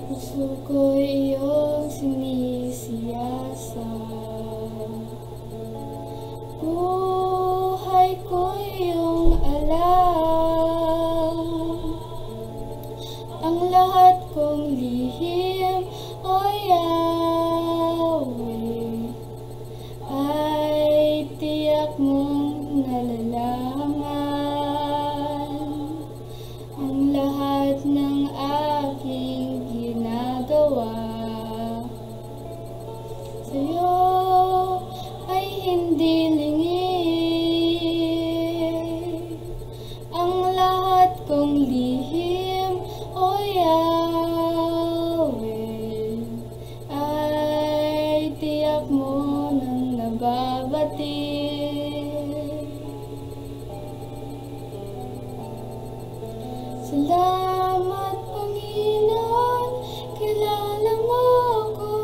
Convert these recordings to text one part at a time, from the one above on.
Puso ko iyong sinisiyasat, buhay ko iyong alam, ang lahat kong lihim, O Yahweh, ay tiyak mong nalalaman. Ang lahat ng aking ginagawa sa'yo ay hindi lingid. Ang lahat kong lihim, O Yahweh, ay tiyak mo nang nababatid. Salamat, Panginoon, kilala mo ako.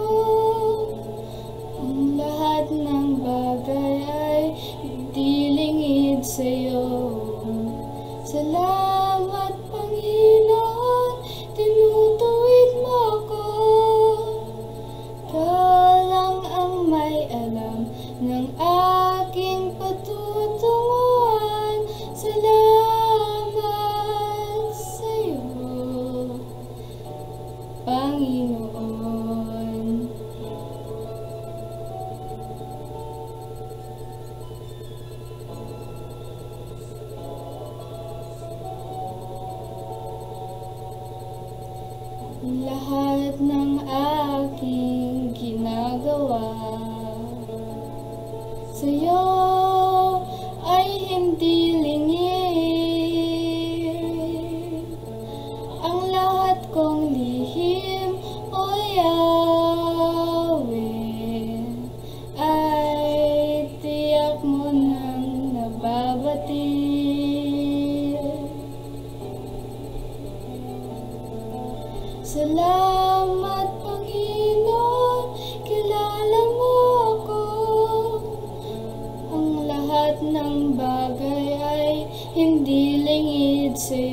Ang lahat ng bagay ay di lingid sa'yo. Salamat, Panginoon, tinutuwid mo ako. Ikaw lang ang may alam ng aking patutunguhan. Salamat sa'yo, Panginoon. Lahat ng aking ginagawa sa'yo ay hindi lingid. Ang lahat kong lihim, O Yahweh, ay tiyak mo nang nababatid. Salamat, Panginoon, kilala mo ako. Ang lahat ng bagay ay hindi lingid sa'yo.